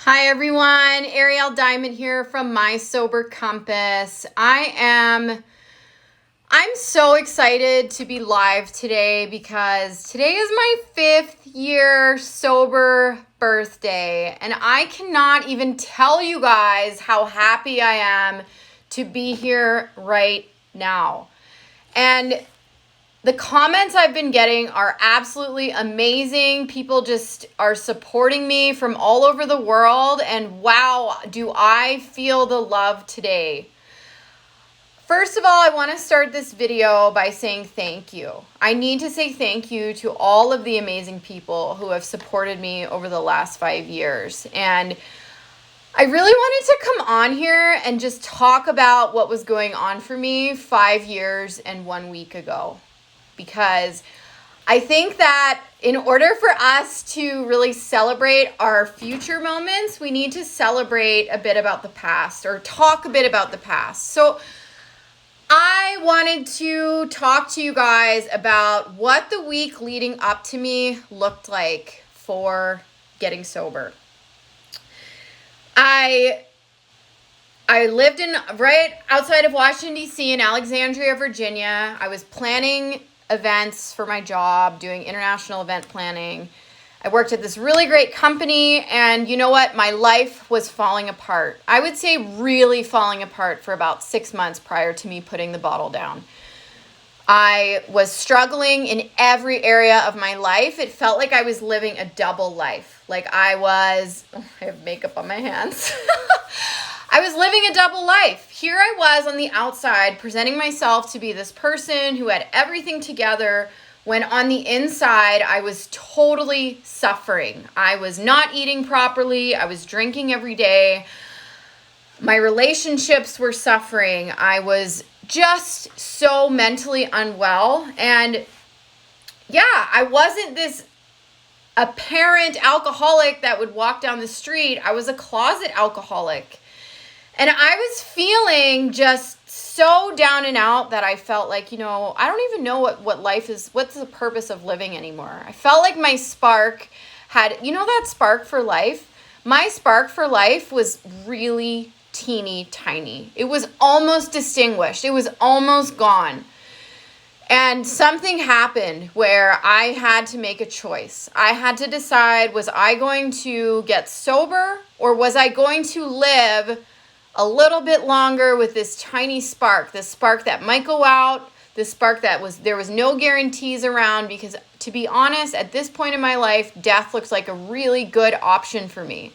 Hi everyone, Ariel Diamond here from My Sober Compass. I'm so excited to be live today because today is my 5th year sober birthday, and I cannot even tell you guys how happy I am to be here right now. And the comments I've been getting are absolutely amazing. People just are supporting me from all over the world, and wow, do I feel the love today. First of all, I want to start this video by saying thank you. I need to say thank you to all of the amazing people who have supported me over the last 5 years. And I really wanted to come on here and just talk about what was going on for me 5 years and 1 week ago. Because I think that in order for us to really celebrate our future moments, we need to celebrate a bit about the past or talk a bit about the past. So I wanted to talk to you guys about what the week leading up to me looked like for getting sober. I lived right outside of Washington, D.C. in Alexandria, Virginia. I was planning events for my job, doing international event planning. I worked at this really great company, and you know what? My life was falling apart. I would say really falling apart for about 6 months prior to me putting the bottle down. I was struggling in every area of my life. It felt like I was living a double life. I have makeup on my hands. I was living a double life. Here I was on the outside presenting myself to be this person who had everything together, when on the inside I was totally suffering. I was not eating properly. I was drinking every day. My relationships were suffering. I was just so mentally unwell. And yeah, I wasn't this apparent alcoholic that would walk down the street. I was a closet alcoholic. And I was feeling just so down and out that I felt like, I don't even know what life is, what's the purpose of living anymore. I felt like my spark had, that spark for life? My spark for life was really teeny tiny. It was almost distinguished. It was almost gone. And something happened where I had to make a choice. I had to decide, was I going to get sober, or was I going to live a little bit longer with this tiny spark, this spark that might go out, this spark there was no guarantees around, because to be honest, at this point in my life, death looks like a really good option for me.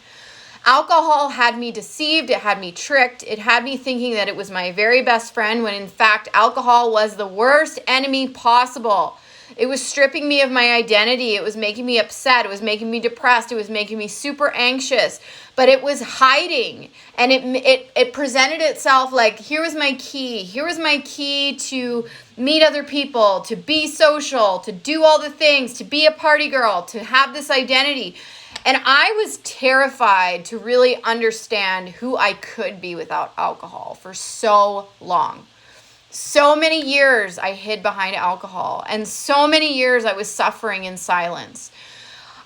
Alcohol had me deceived, it had me tricked, it had me thinking that it was my very best friend, when in fact alcohol was the worst enemy possible. It was stripping me of my identity. It was making me upset. It was making me depressed. It was making me super anxious. But it was hiding. And it presented itself like, here was my key. Here was my key to meet other people, to be social, to do all the things, to be a party girl, to have this identity. And I was terrified to really understand who I could be without alcohol for so long. So many years I hid behind alcohol, and so many years I was suffering in silence.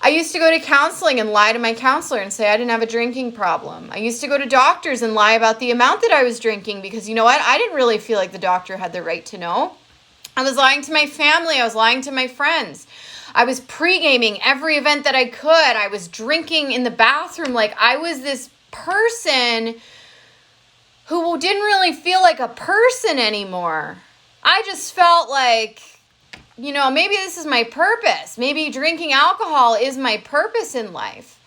I used to go to counseling and lie to my counselor and say I didn't have a drinking problem. I used to go to doctors and lie about the amount that I was drinking, because you know what? I didn't really feel like the doctor had the right to know. I was lying to my family. I was lying to my friends. I was pre-gaming every event that I could. I was drinking in the bathroom. Like I was this person who didn't really feel like a person anymore. I just felt like, maybe this is my purpose. Maybe drinking alcohol is my purpose in life.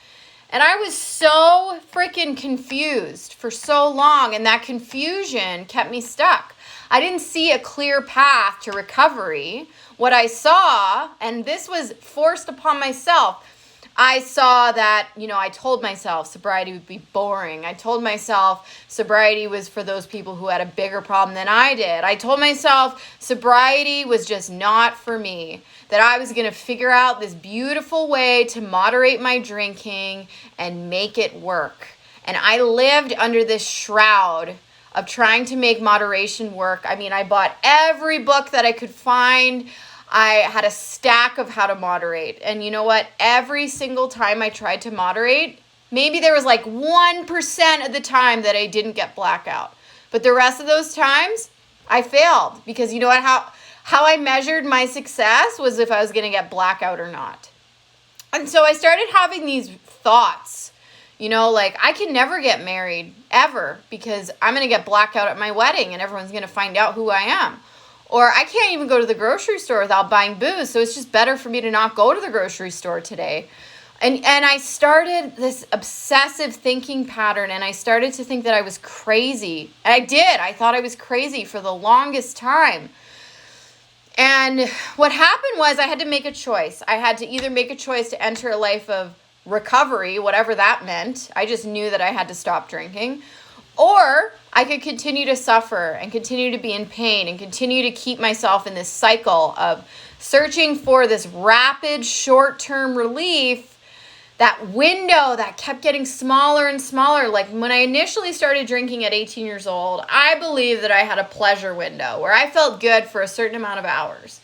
And I was so freaking confused for so long, and that confusion kept me stuck. I didn't see a clear path to recovery. What I saw, and this was forced upon myself, I saw that, I told myself sobriety would be boring. I told myself sobriety was for those people who had a bigger problem than I did. I told myself sobriety was just not for me, that I was going to figure out this beautiful way to moderate my drinking and make it work. And I lived under this shroud of trying to make moderation work. I mean, I bought every book that I could find. I had a stack of how to moderate. And you know what? Every single time I tried to moderate, Maybe there was like 1% of the time that I didn't get blackout. But the rest of those times, I failed. Because you know what? How I measured my success was if I was going to get blackout or not. And so I started having these thoughts, you know, like I can never get married ever because I'm going to get blackout at my wedding and everyone's going to find out who I am. Or I can't even go to the grocery store without buying booze. So it's just better for me to not go to the grocery store today. And I started this obsessive thinking pattern, and I started to think that I was crazy. And I did. I thought I was crazy for the longest time. And what happened was I had to make a choice. I had to either make a choice to enter a life of recovery, whatever that meant. I just knew that I had to stop drinking. Or I could continue to suffer and continue to be in pain and continue to keep myself in this cycle of searching for this rapid short-term relief, that window that kept getting smaller and smaller. Like when I initially started drinking at 18 years old, I believed that I had a pleasure window where I felt good for a certain amount of hours.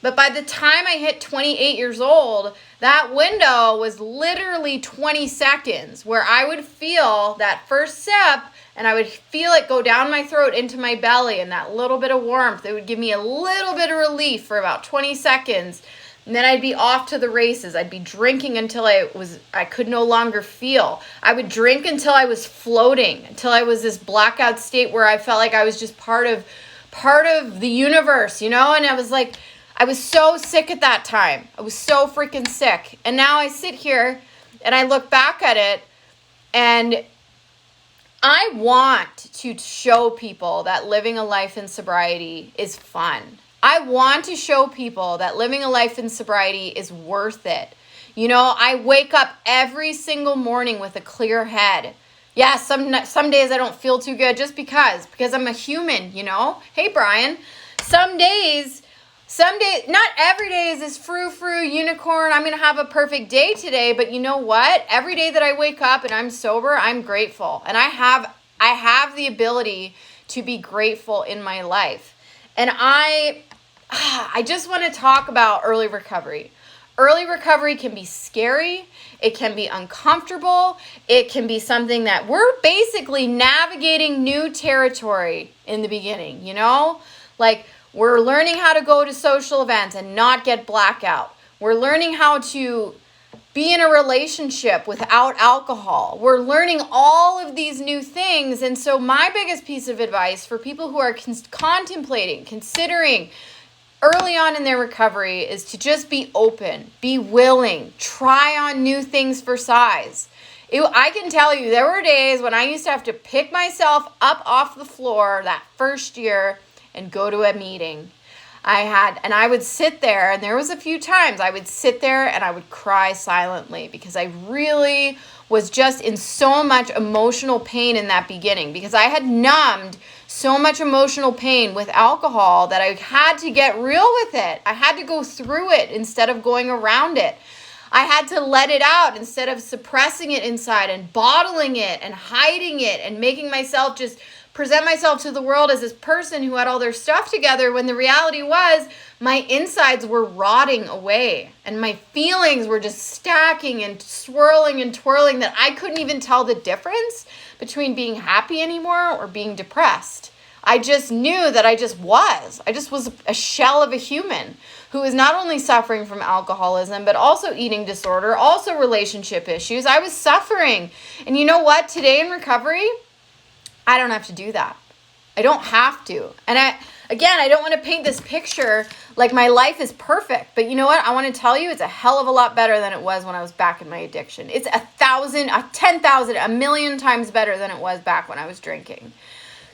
But by the time I hit 28 years old, that window was literally 20 seconds where I would feel that first sip and I would feel it go down my throat into my belly, and that little bit of warmth, it would give me a little bit of relief for about 20 seconds. And then I'd be off to the races. I'd be drinking until I could no longer feel. I would drink until I was floating, until I was this blackout state where I felt like I was just part of the universe, you know? And I was so sick at that time. I was so freaking sick. And now I sit here and I look back at it, and I want to show people that living a life in sobriety is fun. I want to show people that living a life in sobriety is worth it. You know, I wake up every single morning with a clear head. Yeah, some days I don't feel too good just because I'm a human, you know? Hey, Brian, some days, not every day is this frou-frou unicorn, I'm going to have a perfect day today, but you know what? Every day that I wake up and I'm sober, I'm grateful. And I have the ability to be grateful in my life. And I just want to talk about early recovery. Early recovery can be scary. It can be uncomfortable. It can be something that we're basically navigating new territory in the beginning, you know? Like we're learning how to go to social events and not get blackout. We're learning how to be in a relationship without alcohol. We're learning all of these new things. And so my biggest piece of advice for people who are considering early on in their recovery is to just be open, be willing, try on new things for size. I can tell you there were days when I used to have to pick myself up off the floor that first year and go to a meeting. I would sit there, and there was a few times I would sit there and I would cry silently because I really was just in so much emotional pain in that beginning, because I had numbed so much emotional pain with alcohol that I had to get real with it. I had to go through it instead of going around it. I had to let it out instead of suppressing it inside and bottling it and hiding it and making myself just present myself to the world as this person who had all their stuff together, when the reality was my insides were rotting away and my feelings were just stacking and swirling and twirling that I couldn't even tell the difference between being happy anymore or being depressed. I just knew that I just was a shell of a human who was not only suffering from alcoholism, but also eating disorder, also relationship issues. I was suffering. And you know what? Today in recovery, I don't have to do that. I don't have to. And I don't want to paint this picture like my life is perfect. But you know what? I want to tell you, it's a hell of a lot better than it was when I was back in my addiction. It's 1,000, 10,000, a million times better than it was back when I was drinking.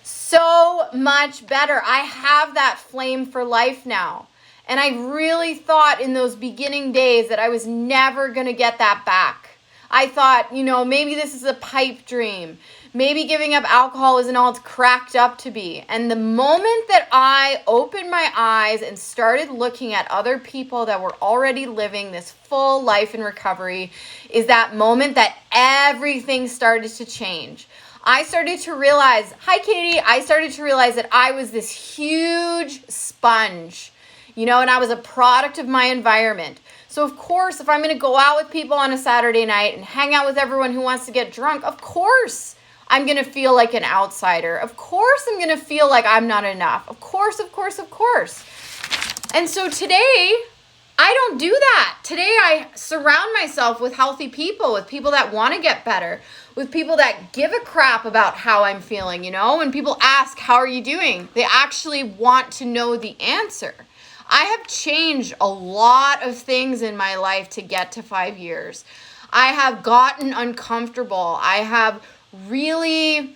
So much better. I have that flame for life now. And I really thought in those beginning days that I was never going to get that back. I thought, maybe this is a pipe dream. Maybe giving up alcohol isn't all it's cracked up to be. And the moment that I opened my eyes and started looking at other people that were already living this full life in recovery is that moment that everything started to change. I started to realize, hi Katie, I started to realize that I was this huge sponge, and I was a product of my environment. So of course, if I'm going to go out with people on a Saturday night and hang out with everyone who wants to get drunk, of course I'm going to feel like an outsider. Of course I'm going to feel like I'm not enough. Of course, of course, of course. And so today, I don't do that. Today, I surround myself with healthy people, with people that want to get better, with people that give a crap about how I'm feeling, you know? When people ask, how are you doing? They actually want to know the answer. I have changed a lot of things in my life to get to 5 years. I have gotten uncomfortable. I have really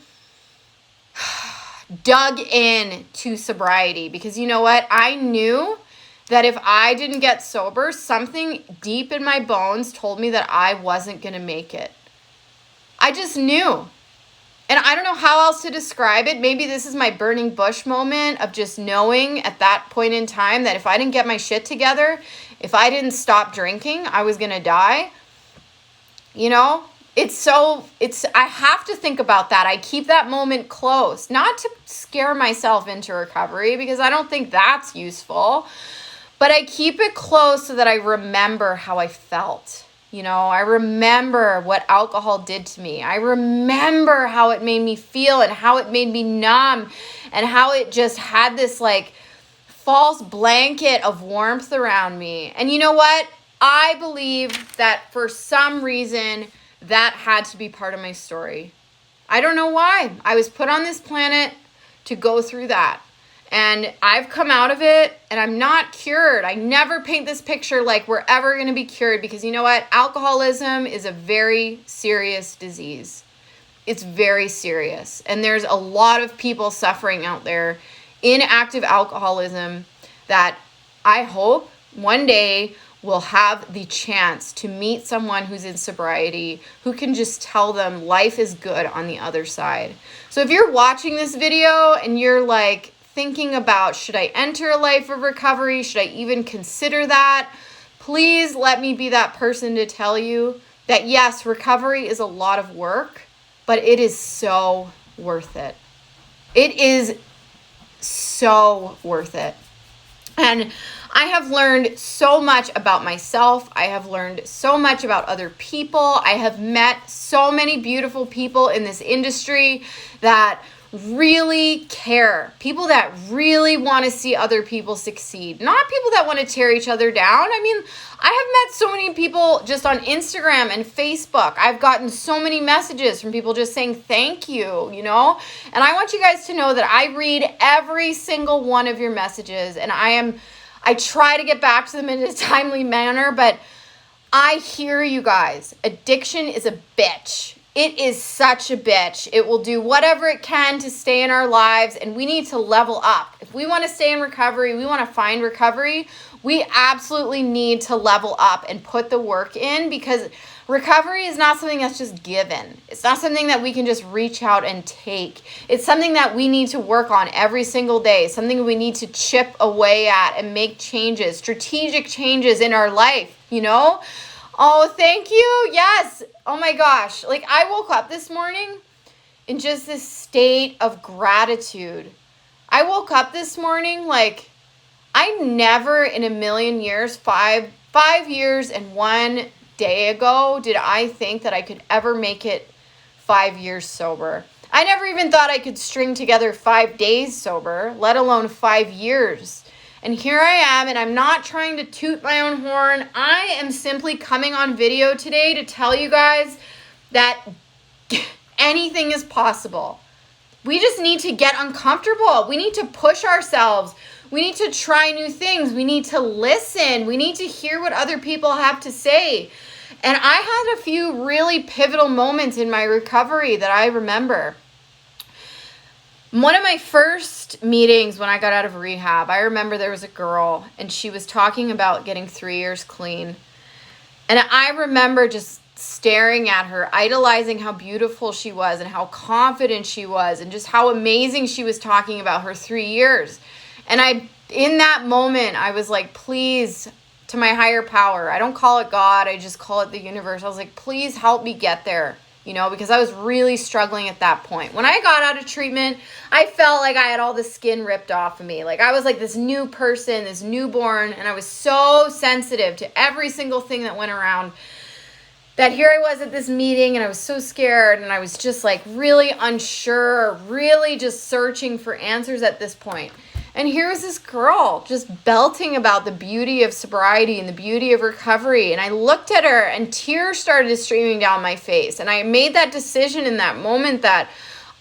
dug in to sobriety because you know what? I knew that if I didn't get sober, something deep in my bones told me that I wasn't going to make it. I just knew. And I don't know how else to describe it. Maybe this is my burning bush moment of just knowing at that point in time that if I didn't get my shit together, if I didn't stop drinking, I was going to die. You know, I have to think about that. I keep that moment close, not to scare myself into recovery because I don't think that's useful, but I keep it close so that I remember how I felt. You know, I remember what alcohol did to me. I remember how it made me feel and how it made me numb and how it just had this like false blanket of warmth around me. And you know what? I believe that for some reason that had to be part of my story. I don't know why. I was put on this planet to go through that. And I've come out of it and I'm not cured. I never paint this picture like we're ever going to be cured because you know what? Alcoholism is a very serious disease. It's very serious. And there's a lot of people suffering out there in active alcoholism that I hope one day will have the chance to meet someone who's in sobriety who can just tell them life is good on the other side. So if you're watching this video and you're like, thinking about, should I enter a life of recovery? Should I even consider that? Please let me be that person to tell you that yes, recovery is a lot of work, but it is so worth it. It is so worth it. And I have learned so much about myself. I have learned so much about other people. I have met so many beautiful people in this industry that really care. People that really want to see other people succeed. Not people that want to tear each other down. I mean, I have met so many people just on Instagram and Facebook. I've gotten so many messages from people just saying thank you, you know? And I want you guys to know that I read every single one of your messages and I try to get back to them in a timely manner, but I hear you guys. Addiction is a bitch. It is such a bitch. It will do whatever it can to stay in our lives, and we need to level up. If we want to stay in recovery, we want to find recovery, we absolutely need to level up and put the work in because recovery is not something that's just given. It's not something that we can just reach out and take. It's something that we need to work on every single day, something we need to chip away at and make changes, strategic changes in our life, you know? Oh, thank you. Yes. Oh my gosh. Like I woke up this morning in just this state of gratitude. I woke up this morning like I never in a million years, five years and 1 day ago, did I think that I could ever make it 5 years sober. I never even thought I could string together 5 days sober, let alone 5 years. And here I am, and I'm not trying to toot my own horn. I am simply coming on video today to tell you guys that anything is possible. We just need to get uncomfortable. We need to push ourselves. We need to try new things. We need to listen. We need to hear what other people have to say. And I had a few really pivotal moments in my recovery that I remember. One of my first meetings when I got out of rehab, I remember there was a girl and she was talking about getting 3 years clean. And I remember just staring at her, idolizing how beautiful she was and how confident she was and just how amazing she was talking about her 3 years. And in that moment, I was like, please, to my higher power, I don't call it God, I just call it the universe. I was like, please help me get there. because I was really struggling at that point. When I got out of treatment, I felt like I had all the skin ripped off of me. Like I was like this new person, this newborn, and I was so sensitive to every single thing that went around, that here I was at this meeting and I was so scared, and I was just like really unsure, really just searching for answers at this point. And here was this girl just belting about the beauty of sobriety and the beauty of recovery. And I looked at her and tears started streaming down my face. And I made that decision in that moment that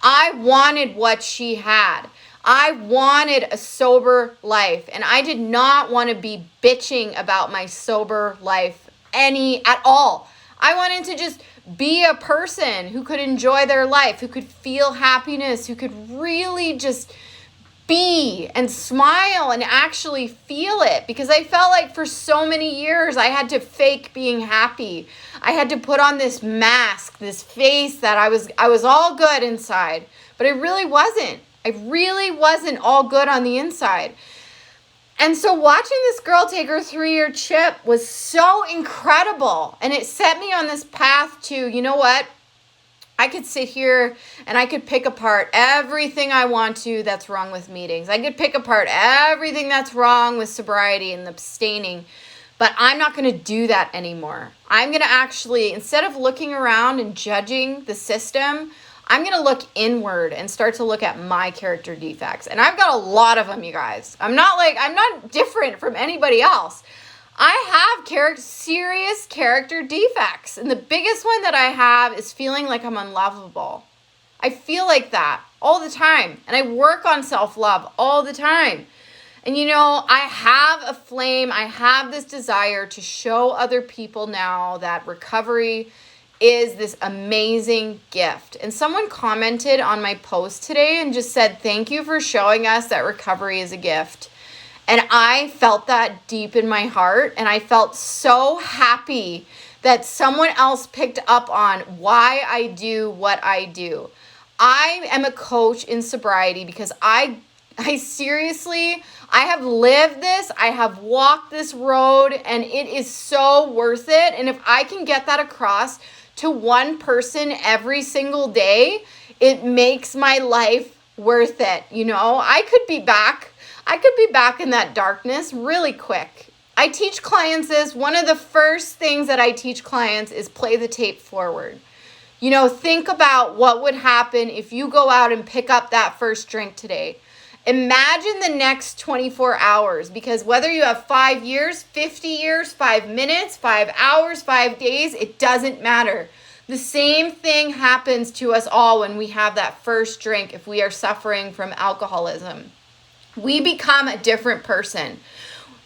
I wanted what she had. I wanted a sober life. And I did not want to be bitching about my sober life at all. I wanted to just be a person who could enjoy their life, who could feel happiness, who could really just be and smile and actually feel it, because I felt like for so many years I had to fake being happy. I had to put on this mask, this face that I was all good inside, but I really wasn't. I really wasn't all good on the inside. And so watching this girl take her 3-year chip was so incredible, and it set me on this path to, you know what? I could sit here and I could pick apart everything I want to that's wrong with meetings. I could pick apart everything that's wrong with sobriety and abstaining, but I'm not going to do that anymore. I'm going to actually, instead of looking around and judging the system, I'm going to look inward and start to look at my character defects. And I've got a lot of them, you guys. I'm not different from anybody else. I have serious character defects. And the biggest one that I have is feeling like I'm unlovable. I feel like that all the time. And I work on self-love all the time. And I have a flame. I have this desire to show other people now that recovery is this amazing gift. And someone commented on my post today and just said, thank you for showing us that recovery is a gift. And I felt that deep in my heart, and I felt so happy that someone else picked up on why I do what I do. I am a coach in sobriety because I seriously, I have lived this, I have walked this road, and it is so worth it. And if I can get that across to one person every single day, it makes my life worth it. I could be back in that darkness really quick. I teach clients this. One of the first things that I teach clients is play the tape forward. Think about what would happen if you go out and pick up that first drink today. Imagine the next 24 hours, because whether you have 5 years, 50 years, 5 minutes, 5 hours, 5 days, it doesn't matter. The same thing happens to us all when we have that first drink if we are suffering from alcoholism. We become a different person.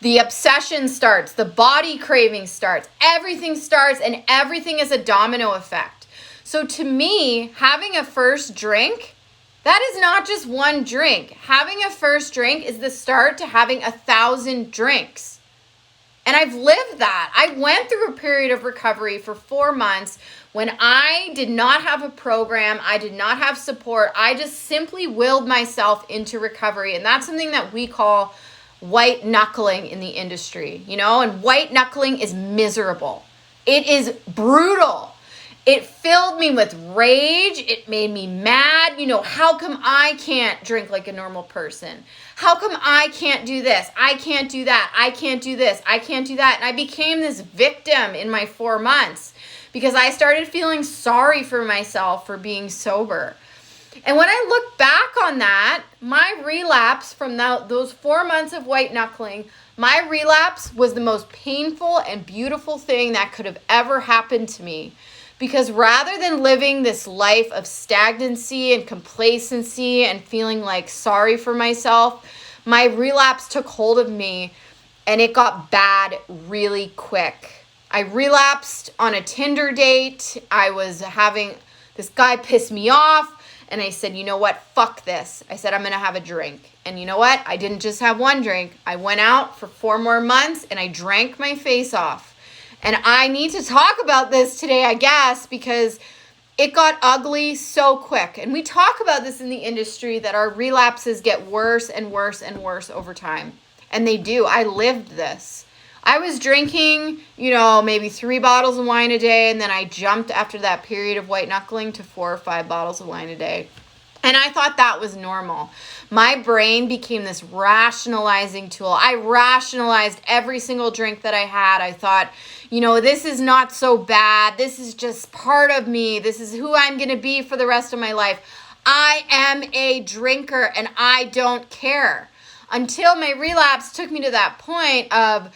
The obsession starts, the body craving starts, everything starts, and everything is a domino effect. So to me, having a first drink, that is not just one drink. Having a first drink is the start to having 1,000 drinks. And I've lived that. I went through a period of recovery for 4 months when I did not have a program. I did not have support. I just simply willed myself into recovery. And that's something that we call white knuckling in the industry, and white knuckling is miserable. It is brutal. It filled me with rage. It made me mad. How come I can't drink like a normal person? How come I can't do this? I can't do that. I can't do this. I can't do that. And I became this victim in my 4 months because I started feeling sorry for myself for being sober. And when I look back on that, my relapse from those 4 months of white knuckling, my relapse was the most painful and beautiful thing that could have ever happened to me. Because rather than living this life of stagnancy and complacency and feeling like sorry for myself, my relapse took hold of me and it got bad really quick. I relapsed on a Tinder date. This guy pissed me off and I said, you know what? Fuck this. I said, I'm going to have a drink. And you know what? I didn't just have one drink. I went out for 4 more months and I drank my face off. And I need to talk about this today, I guess, because it got ugly so quick. And we talk about this in the industry that our relapses get worse and worse and worse over time. And they do. I lived this. I was drinking, maybe 3 bottles of wine a day, and then I jumped after that period of white knuckling to 4 or 5 bottles of wine a day. And I thought that was normal. My brain became this rationalizing tool. I rationalized every single drink that I had. I thought, this is not so bad. This is just part of me. This is who I'm going to be for the rest of my life. I am a drinker and I don't care. Until my relapse took me to that point of,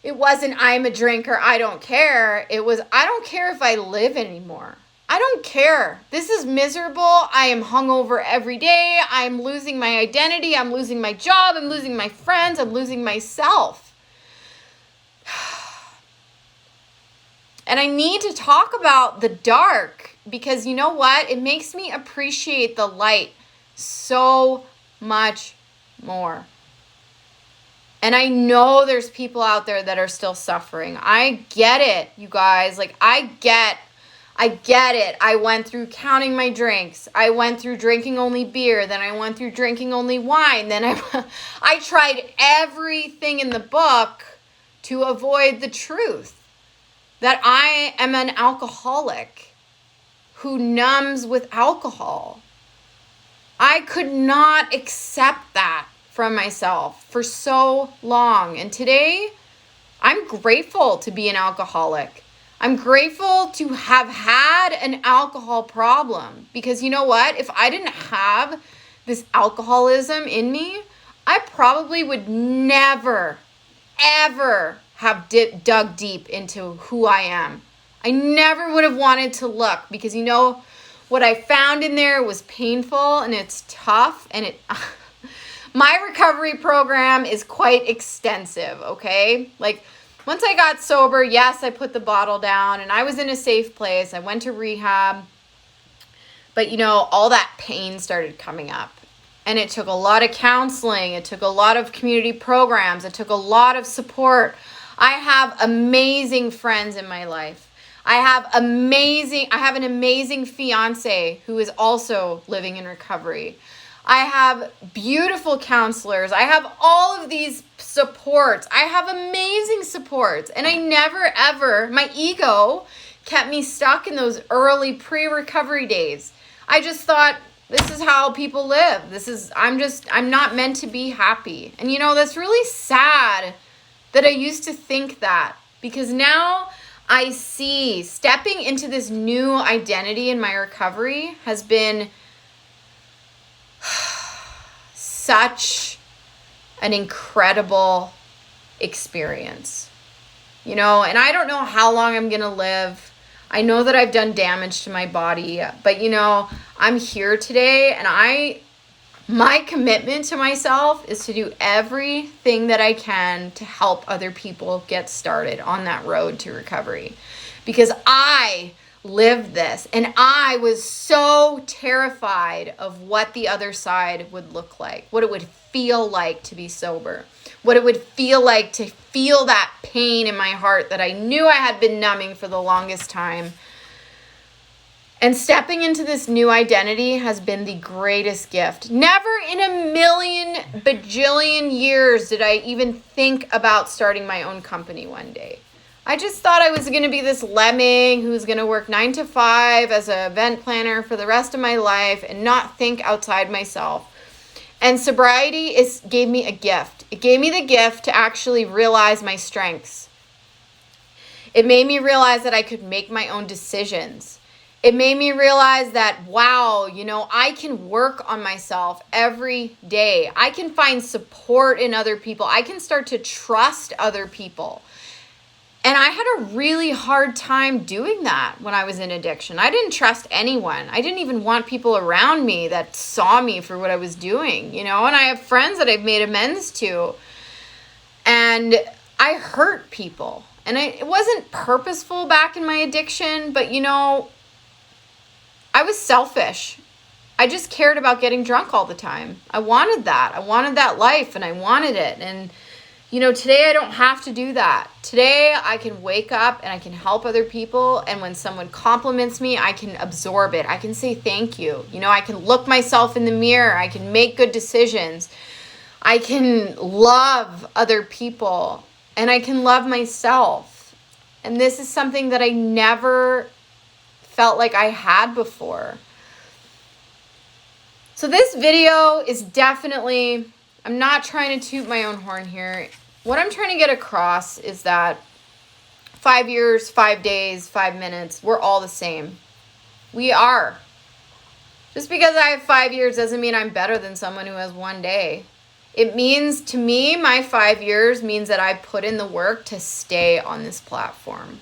it wasn't I'm a drinker, I don't care. It was, I don't care if I live anymore. I don't care. This is miserable. I am hungover every day. I'm losing my identity. I'm losing my job. I'm losing my friends. I'm losing myself. And I need to talk about the dark because you know what? It makes me appreciate the light so much more. And I know there's people out there that are still suffering. I get it, you guys. I get it. I went through counting my drinks. I went through drinking only beer. Then I went through drinking only wine. Then I tried everything in the book to avoid the truth that I am an alcoholic who numbs with alcohol. I could not accept that from myself for so long. And today, I'm grateful to be an alcoholic. I'm grateful to have had an alcohol problem because you know what? If I didn't have this alcoholism in me, I probably would never, ever have dug deep into who I am. I never would have wanted to look because what I found in there was painful and it's tough and my recovery program is quite extensive, okay? Once I got sober, yes, I put the bottle down and I was in a safe place. I went to rehab. But, all that pain started coming up. And it took a lot of counseling. It took a lot of community programs. It took a lot of support. I have amazing friends in my life. I have an amazing fiance who is also living in recovery. I have beautiful counselors. I have all of these supports. I have amazing supports. And I never ever, my ego kept me stuck in those early pre-recovery days. I just thought, this is how people live. I'm not meant to be happy. And that's really sad that I used to think that because now I see stepping into this new identity in my recovery has been such an incredible experience, and I don't know how long I'm going to live. I know that I've done damage to my body, but I'm here today and my commitment to myself is to do everything that I can to help other people get started on that road to recovery because I lived this and I was so terrified of what the other side would look like, what it would feel like to be sober, what it would feel like to feel that pain in my heart that I knew I had been numbing for the longest time. And stepping into this new identity has been the greatest gift. Never in a million bajillion years did I even think about starting my own company one day. I just thought I was going to be this lemming who's going to work 9 to 5 as an event planner for the rest of my life and not think outside myself. And sobriety gave me a gift. It gave me the gift to actually realize my strengths. It made me realize that I could make my own decisions. It made me realize that, wow, I can work on myself every day. I can find support in other people. I can start to trust other people. And I had a really hard time doing that when I was in addiction. I didn't trust anyone. I didn't even want people around me that saw me for what I was doing, and I have friends that I've made amends to. And I hurt people. And it wasn't purposeful back in my addiction, but I was selfish. I just cared about getting drunk all the time. I wanted that. I wanted that life and I wanted it. And today I don't have to do that. Today I can wake up and I can help other people. And when someone compliments me, I can absorb it. I can say thank you. I can look myself in the mirror. I can make good decisions. I can love other people. and I can love myself. And this is something that I never felt like I had before. So this video is definitely, I'm not trying to toot my own horn here. What I'm trying to get across is that 5 years, 5 days, 5 minutes, we're all the same. We are. Just because I have 5 years doesn't mean I'm better than someone who has 1 day. It means, to me, my 5 years means that I put in the work to stay on this platform,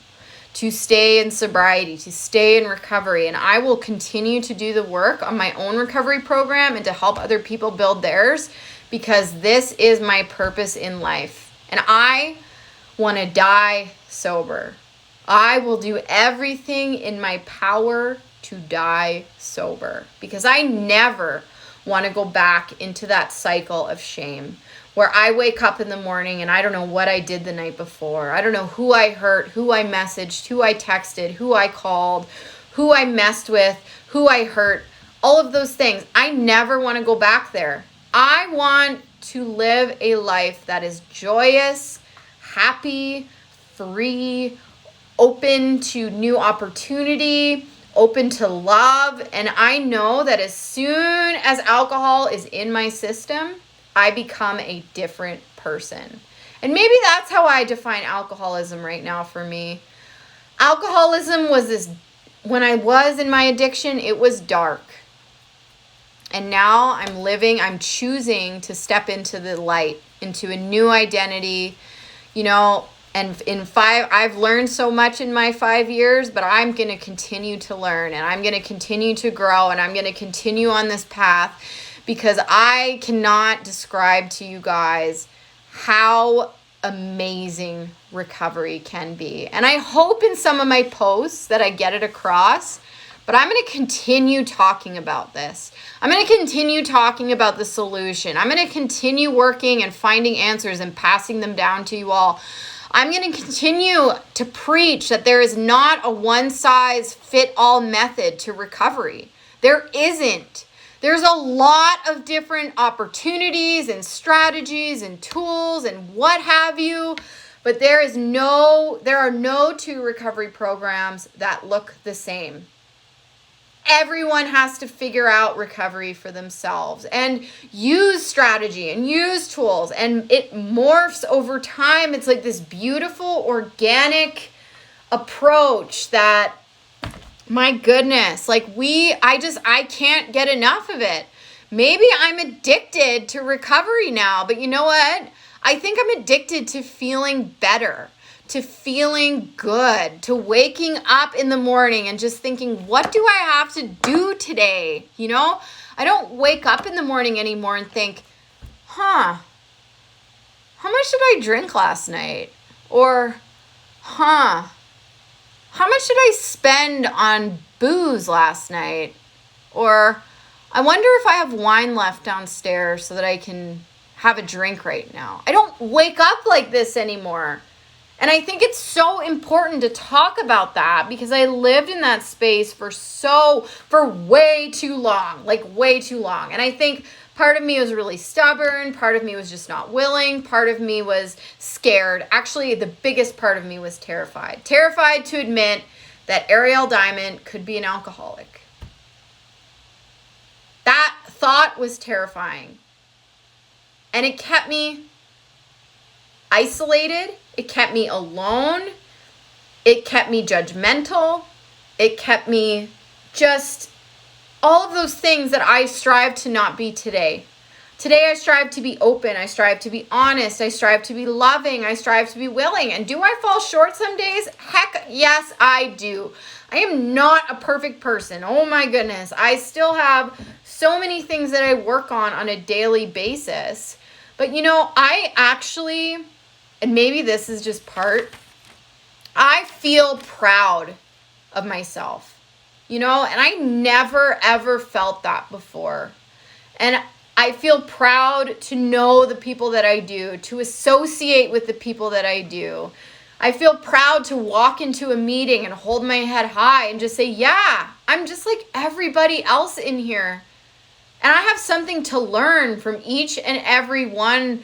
to stay in sobriety, to stay in recovery. And I will continue to do the work on my own recovery program and to help other people build theirs, because this is my purpose in life. And I want to die sober. I will do everything in my power to die sober, because I never want to go back into that cycle of shame where I wake up in the morning and I don't know what I did the night before. I don't know who I hurt, who I messaged, who I texted, who I called, who I messed with, who I hurt, all of those things. I never want to go back there. I want to live a life that is joyous, happy, free, open to new opportunity, open to love. And I know that as soon as alcohol is in my system, I become a different person. And maybe that's how I define alcoholism right now for me. Alcoholism was this, when I was in my addiction, it was dark. And now I'm choosing to step into the light, into a new identity, and I've learned so much in my 5 years, but I'm going to continue to learn, and I'm going to continue to grow, and I'm going to continue on this path, because I cannot describe to you guys how amazing recovery can be. And I hope in some of my posts that I get it across, but I'm going to continue talking about this. I'm going to continue talking about the solution. I'm going to continue working and finding answers and passing them down to you all. I'm going to continue to preach that there is not a one-size-fit-all method to recovery. There isn't. There's a lot of different opportunities and strategies and tools and what have you, but there are no two recovery programs that look the same. Everyone has to figure out recovery for themselves and use strategy and use tools, and it morphs over time. It's like this beautiful organic approach that, my goodness, I can't get enough of it. Maybe I'm addicted to recovery now, but you know what? I think I'm addicted to feeling better, to feeling good, to waking up in the morning and just thinking, what do I have to do today? I don't wake up in the morning anymore and think, how much did I drink last night? Or, how much did I spend on booze last night? Or, I wonder if I have wine left downstairs so that I can have a drink right now. I don't wake up like this anymore. And I think it's so important to talk about that, because I lived in that space for way too long, way too long. And I think part of me was really stubborn. Part of me was just not willing. Part of me was scared. Actually, the biggest part of me was terrified. Terrified to admit that Ariel Diamond could be an alcoholic. That thought was terrifying. And it kept me isolated. It kept me alone. It kept me judgmental. It kept me just all of those things that I strive to not be today. Today I strive to be open. I strive to be honest. I strive to be loving. I strive to be willing. And do I fall short some days? Heck, yes, I do. I am not a perfect person. Oh my goodness. I still have so many things that I work on a daily basis. But I actually, and maybe this is just I feel proud of myself, and I never, ever felt that before. And I feel proud to know the people that I do, to associate with the people that I do. I feel proud to walk into a meeting and hold my head high and just say, yeah, I'm just like everybody else in here. And I have something to learn from each and every one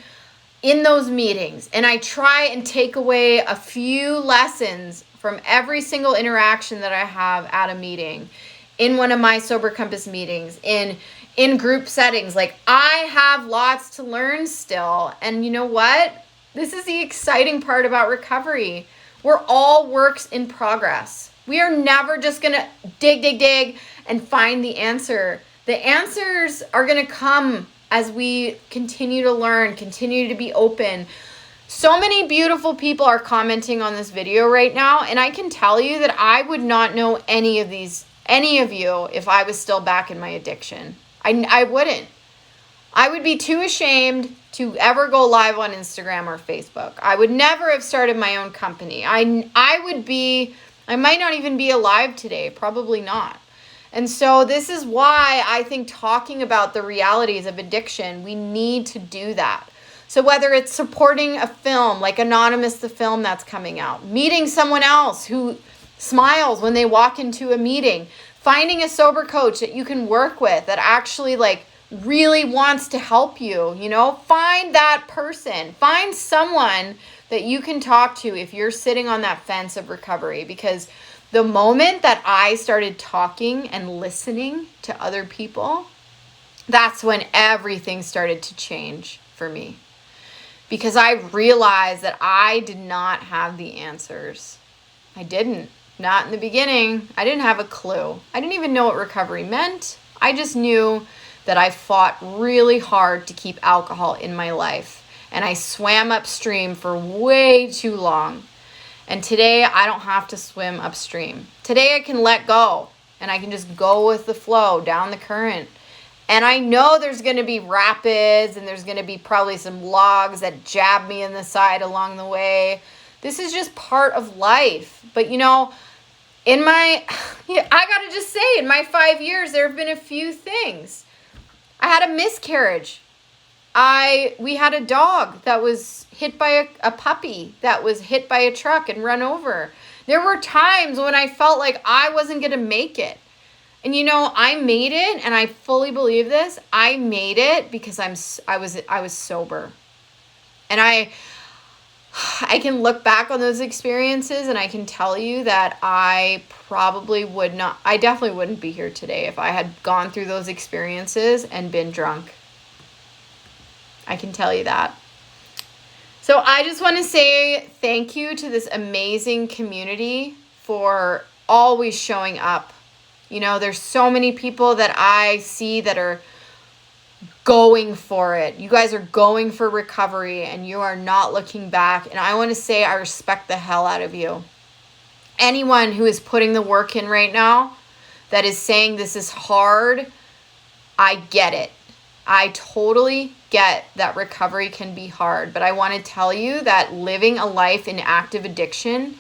in those meetings, and I try and take away a few lessons from every single interaction that I have at a meeting, in one of my Sober Compass meetings, in group settings. Like, I have lots to learn still. And you know what? This is the exciting part about recovery. We're all works in progress. We are never just going to dig, and find the answer. The answers are going to come as we continue to learn, continue to be open. So many beautiful people are commenting on this video right now, and I can tell you that I would not know any of you, if I was still back in my addiction. I wouldn't. I would be too ashamed to ever go live on Instagram or Facebook. I would never have started my own company. I might not even be alive today, probably not. And so this is why I think talking about the realities of addiction, we need to do that. So whether it's supporting a film like Anonymous, the film that's coming out, meeting someone else who smiles when they walk into a meeting, finding a sober coach that you can work with that actually like really wants to help you, find that person, find someone that you can talk to if you're sitting on that fence of recovery. Because the moment that I started talking and listening to other people, that's when everything started to change for me. Because I realized that I did not have the answers. I didn't. Not in the beginning. I didn't have a clue. I didn't even know what recovery meant. I just knew that I fought really hard to keep alcohol in my life. And I swam upstream for way too long. And today I don't have to swim upstream. Today I can let go and I can just go with the flow down the current. And I know there's going to be rapids and there's going to be probably some logs that jab me in the side along the way. This is just part of life. But I got to just say, in my 5 years, there have been a few things. I had a miscarriage. We had a dog that was hit by a puppy that was hit by a truck and run over. There were times when I felt like I wasn't going to make it. And I made it, and I fully believe this. I made it because I was sober. And I can look back on those experiences and I can tell you that I definitely wouldn't be here today if I had gone through those experiences and been drunk. I can tell you that. So I just want to say thank you to this amazing community for always showing up. There's so many people that I see that are going for it. You guys are going for recovery and you are not looking back. And I want to say I respect the hell out of you. Anyone who is putting the work in right now that is saying this is hard, I get it. I totally get that recovery can be hard, but I want to tell you that living a life in active addiction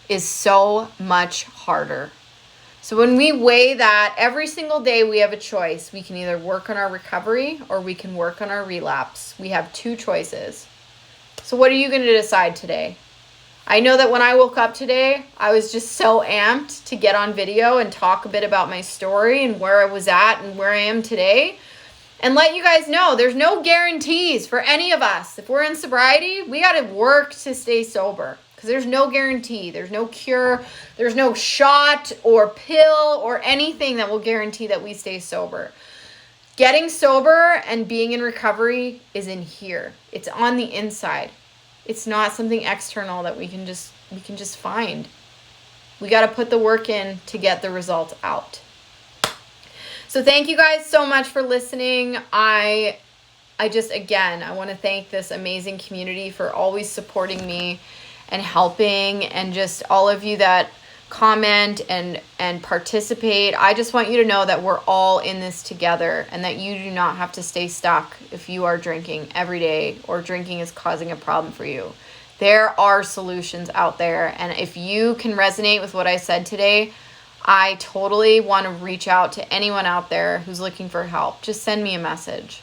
is so much harder. So when we weigh that, every single day we have a choice. We can either work on our recovery or we can work on our relapse. We have two choices. So what are you going to decide today? I know that when I woke up today, I was just so amped to get on video and talk a bit about my story and where I was at and where I am today. And let you guys know, there's no guarantees for any of us. If we're in sobriety, we got to work to stay sober. Because there's no guarantee. There's no cure. There's no shot or pill or anything that will guarantee that we stay sober. Getting sober and being in recovery is in here. It's on the inside. It's not something external that we can just find. We got to put the work in to get the results out. So thank you guys so much for listening. I want to thank this amazing community for always supporting me and helping, and just all of you that comment and participate. I just want you to know that we're all in this together and that you do not have to stay stuck if you are drinking every day or drinking is causing a problem for you. There are solutions out there, and if you can resonate with what I said today, I totally want to reach out to anyone out there who's looking for help. Just send me a message.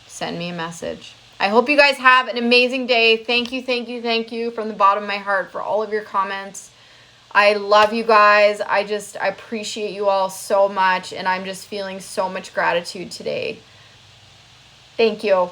Send me a message. I hope you guys have an amazing day. Thank you from the bottom of my heart for all of your comments. I love you guys. I appreciate you all so much, and I'm just feeling so much gratitude today. Thank you.